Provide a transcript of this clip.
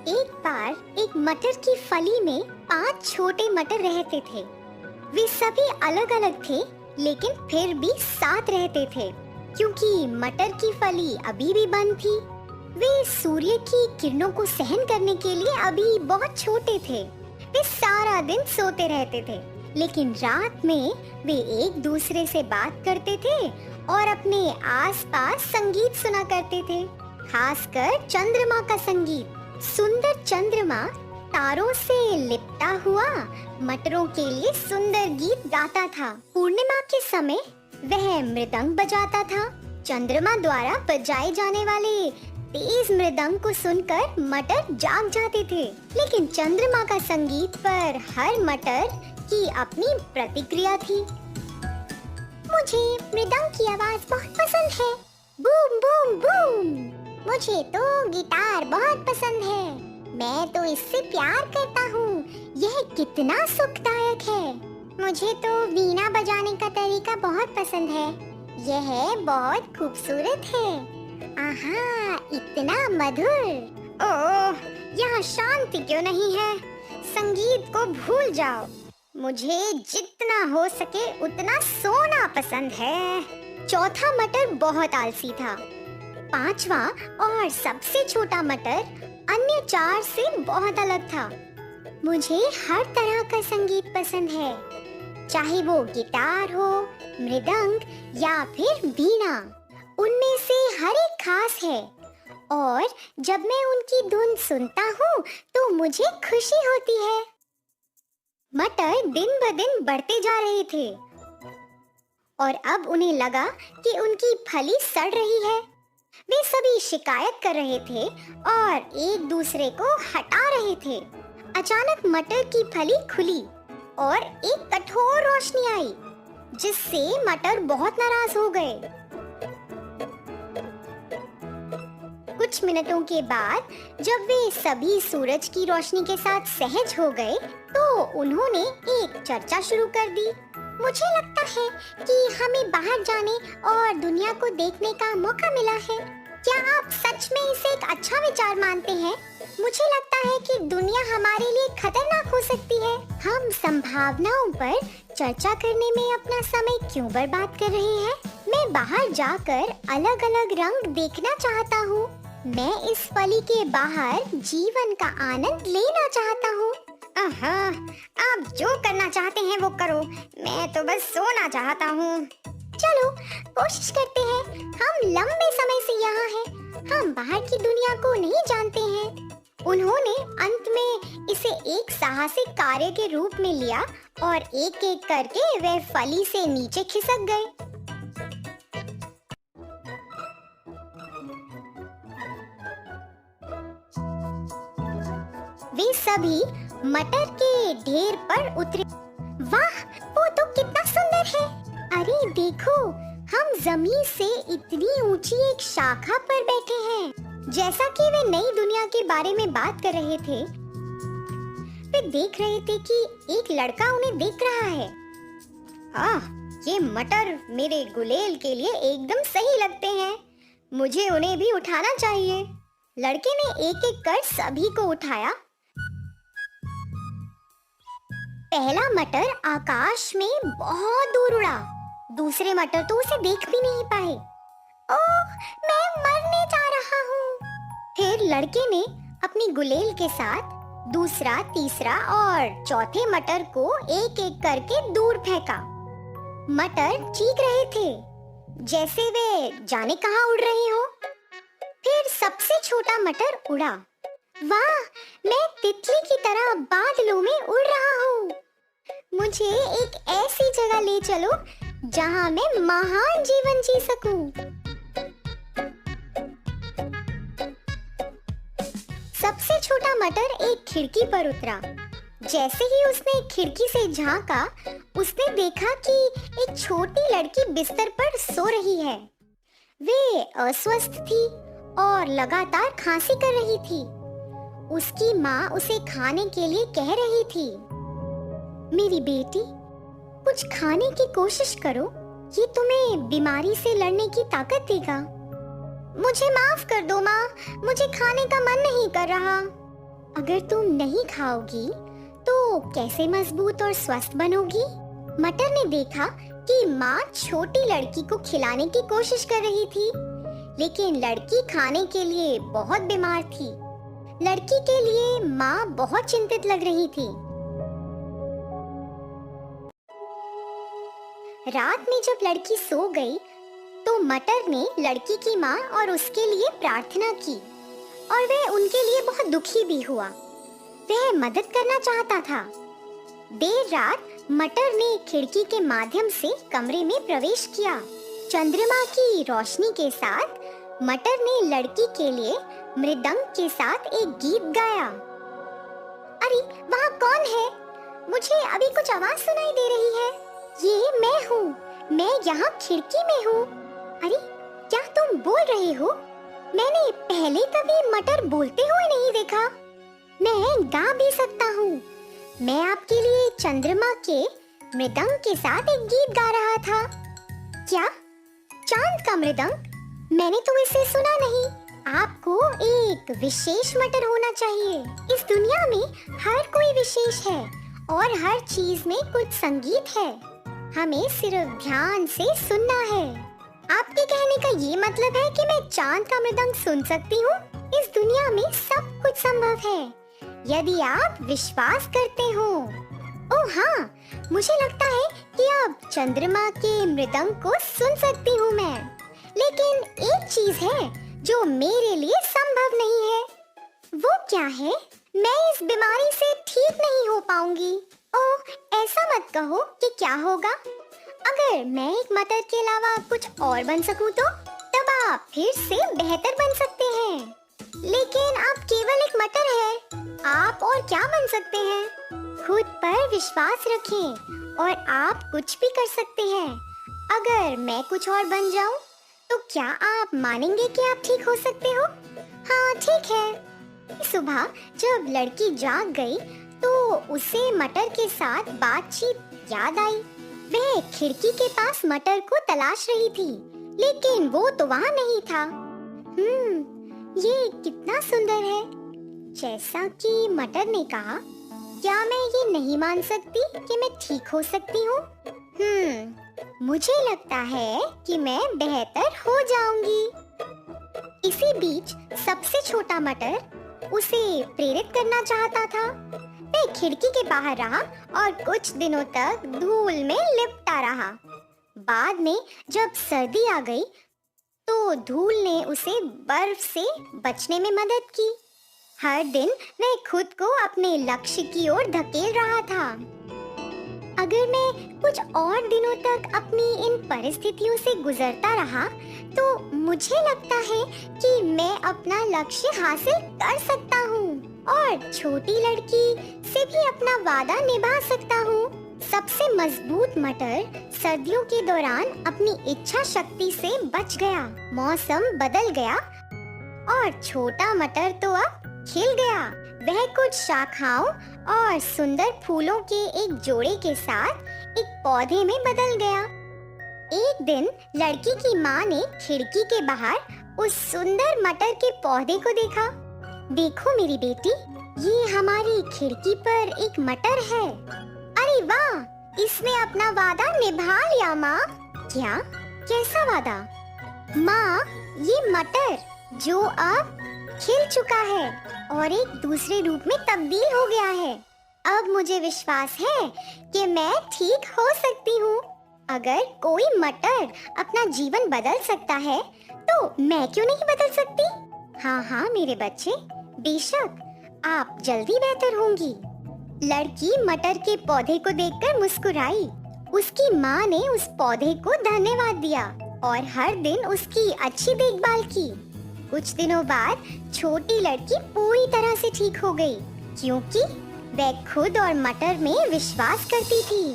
एक बार एक मटर की फली में 5 छोटे मटर रहते थे। वे सभी अलग अलग थे, लेकिन फिर भी साथ रहते थे, क्योंकि मटर की फली अभी भी बंद थी। वे सूर्य की किरणों को सहन करने के लिए अभी बहुत छोटे थे। वे सारा दिन सोते रहते थे, लेकिन रात में वे एक दूसरे से बात करते थे और अपने आसपास संगीत सुना करते थे, खासकर चंद्रमा का संगीत। सुंदर चंद्रमा तारों से लिपटा हुआ मटरों के लिए सुंदर गीत गाता था। पूर्णिमा के समय वह मृदंग बजाता था। चंद्रमा द्वारा बजाए जाने वाले तेज मृदंग को सुनकर मटर जाग जाते थे, लेकिन चंद्रमा का संगीत पर हर मटर की अपनी प्रतिक्रिया थी। मुझे मृदंग की आवाज बहुत पसंद है, बूम बूम बूम। मुझे तो गिटार बहुत पसंद है, मैं तो इससे प्यार करता हूँ, यह कितना सुखदायक है। मुझे तो वीणा बजाने का तरीका बहुत पसंद है, यह बहुत खूबसूरत है। आहा, इतना मधुर। ओह, यहाँ शांति क्यों नहीं है? संगीत को भूल जाओ। मुझे जितना हो सके उतना सोना पसंद है। चौथा मटर बहुत आलसी था। पांचवा और सबसे छोटा मटर अन्य 4 से बहुत अलग था। मुझे हर तरह का संगीत पसंद है, चाहे वो गिटार हो, मृदंग या फिर वीणा। उनमें से हर एक खास है और जब मैं उनकी धुन सुनता हूँ तो मुझे खुशी होती है। मटर दिन ब दिन बढ़ते जा रहे थे और अब उन्हें लगा कि उनकी फली सड़ रही है। वे सभी शिकायत कर रहे थे और एक दूसरे को हटा रहे थे। अचानक मटर की फली खुली और एक कठोर रोशनी आई, जिससे मटर बहुत नाराज हो गए। कुछ मिनटों के बाद जब वे सभी सूरज की रोशनी के साथ सहज हो गए, तो उन्होंने एक चर्चा शुरू कर दी। मुझे लगता है कि हमें बाहर जाने और दुनिया को देखने का मौका मिला है। क्या आप सच में इसे एक अच्छा विचार मानते हैं? मुझे लगता है कि दुनिया हमारे लिए खतरनाक हो सकती है। हम संभावनाओं पर चर्चा करने में अपना समय क्यों बर्बाद कर रहे हैं? मैं बाहर जाकर अलग अलग रंग देखना चाहता हूँ। मैं इस फली के बाहर जीवन का आनंद लेना चाहता हूँ। आप जो करना चाहते हैं वो करो, मैं तो बस सोना चाहता हूँ। चलो कोशिश करते हैं। हम लंबे समय से यहाँ हैं, हम बाहर की दुनिया को नहीं जानते हैं। उन्होंने अंत में इसे एक साहसिक कार्य के रूप में लिया और एक एक करके वे फली से नीचे खिसक गए। वे सभी मटर के ढेर पर उतरे। वाह, वो तो कितना सुंदर है। अरे देखो, हम जमीन से इतनी ऊंची एक शाखा पर बैठे हैं। जैसा कि वे नई दुनिया के बारे में बात कर रहे थे, वे देख रहे थे कि एक लड़का उन्हें देख रहा है। ये मटर मेरे गुलेल के लिए एकदम सही लगते हैं, मुझे उन्हें भी उठाना चाहिए। लड़के ने एक एक कर सभी को उठाया। पहला मटर आकाश में बहुत दूर उड़ा, दूसरे मटर तो उसे देख भी नहीं पाए। ओह, मैं मरने जा रहा हूँ। फिर लड़के ने अपनी गुलेल के साथ दूसरा, तीसरा और चौथे मटर को एक एक करके दूर फेंका। मटर चीख रहे थे, जैसे वे जाने कहाँ उड़ रहे हो। फिर सबसे छोटा मटर उड़ा। वाह, मैं तितली की तरह बादलों में उड़ रहा हूँ। मुझे एक ऐसी जगह ले चलो जहाँ मैं महान जीवन जी सकूं। सबसे छोटा मटर एक खिड़की पर उतरा। जैसे ही उसने खिड़की से झांका, उसने देखा कि एक छोटी लड़की बिस्तर पर सो रही है। वे अस्वस्थ थी और लगातार खांसी कर रही थी। उसकी माँ उसे खाने के लिए कह रही थी, मेरी बेटी, कुछ खाने की कोशिश करो, ये तुम्हें बीमारी से लड़ने की ताकत देगा। मुझे माफ कर दो माँ, मुझे खाने का मन नहीं कर रहा। अगर तुम नहीं खाओगी तो कैसे मजबूत और स्वस्थ बनोगी? मटर ने देखा कि माँ छोटी लड़की को खिलाने की कोशिश कर रही थी, लेकिन लड़की खाने के लिए बहुत बीमार थी। लड़की के लिए माँ बहुत चिंतित लग रही थी। रात में जब लड़की सो गई, तो मटर ने लड़की की माँ और उसके लिए प्रार्थना की और वह उनके लिए बहुत दुखी भी हुआ। वह मदद करना चाहता था। देर रात मटर ने खिड़की के माध्यम से कमरे में प्रवेश किया। चंद्रमा की रोशनी के साथ मटर ने लड़की के लिए मृदंग के साथ एक गीत गाया। अरे, वहाँ कौन है? मुझे अभी कुछ आवाज सुनाई दे रही है। ये मैं हूँ, मैं यहाँ खिड़की में हूँ। अरे, क्या तुम बोल रहे हो? मैंने पहले कभी मटर बोलते हुए नहीं देखा। मैं गा भी सकता हूँ। मैं आपके लिए चंद्रमा के मृदंग के साथ एक गीत गा रहा था। क्या? चांद का मृदंग? मैंने तो इसे सुना नहीं। आपको एक विशेष मटर होना चाहिए। इस दुनिया में हर कोई विशेष है और हर चीज में कुछ संगीत है। हमें सिर्फ ध्यान से सुनना है। आपके कहने का ये मतलब है कि मैं चांद का मृदंग सुन सकती हूँ? इस दुनिया में सब कुछ संभव है यदि आप विश्वास करते हो। ओह हाँ, मुझे लगता है कि अब चंद्रमा के मृदंग को सुन सकती हूँ मैं। लेकिन एक चीज है जो मेरे लिए संभव नहीं है। वो क्या है? मैं इस बीमारी से ठीक नहीं हो पाऊंगी। ओह, ऐसा मत कहो कि क्या होगा। अगर मैं एक मटर के अलावा कुछ और बन सकूं तो तब आप फिर से बेहतर बन सकते हैं। लेकिन आप केवल एक मटर है। आप और क्या बन सकते हैं? खुद पर विश्वास रखें और आप कुछ भी कर सकते हैं। अगर मैं कुछ और बन जाऊं तो क्या आप मानेंगे कि आप ठीक हो सकते हो? हाँ, ठीक है। सुबह जब लड़की जाग गई तो उसे मटर के साथ बातचीत याद आई। वह खिड़की के पास मटर को तलाश रही थी, लेकिन वो तो वहाँ नहीं था। ये कितना सुंदर है। जैसा कि मटर ने कहा, क्या मैं ये नहीं मान सकती कि मैं ठीक हो सकती हूँ? मुझे लगता है कि मैं बेहतर हो जाऊंगी। इसी बीच सबसे छोटा मटर उसे प्रेरित करना चाहता था। वह खिड़की के बाहर रहा और कुछ दिनों तक धूल में लिपटा रहा। बाद में जब सर्दी आ गई तो धूल ने उसे बर्फ से बचने में मदद की। हर दिन वह खुद को अपने लक्ष्य की ओर धकेल रहा था। अगर मैं कुछ और दिनों तक अपनी इन परिस्थितियों से गुजरता रहा तो मुझे लगता है कि मैं अपना लक्ष्य हासिल कर सकता हूँ और छोटी लड़की से भी अपना वादा निभा सकता हूँ। सबसे मजबूत मटर सर्दियों के दौरान अपनी इच्छा शक्ति से बच गया। मौसम बदल गया और छोटा मटर तो अब खिल गया। वह कुछ शाखाओं और सुंदर फूलों के एक जोड़े के साथ एक पौधे में बदल गया। एक दिन लड़की की माँ ने खिड़की के बाहर उस सुंदर मटर के पौधे को देखा। देखो मेरी बेटी, ये हमारी खिड़की पर एक मटर है। अरे वाह, इसने अपना वादा निभा लिया माँ। क्या? कैसा वादा? माँ, ये मटर जो अब खिल चुका है और एक दूसरे रूप में तब्दील हो गया है। अब मुझे विश्वास है कि मैं ठीक हो सकती हूँ। अगर कोई मटर अपना जीवन बदल सकता है तो मैं क्यों नहीं बदल सकती? हाँ हाँ मेरे बच्चे, बेशक आप जल्दी बेहतर होंगी। लड़की मटर के पौधे को देखकर मुस्कुराई। उसकी माँ ने उस पौधे को धन्यवाद दिया और हर दिन उसकी अच्छी देखभाल की। कुछ दिनों बाद छोटी लड़की पूरी तरह से ठीक हो गई, क्योंकि वह खुद और मटर में विश्वास करती थी।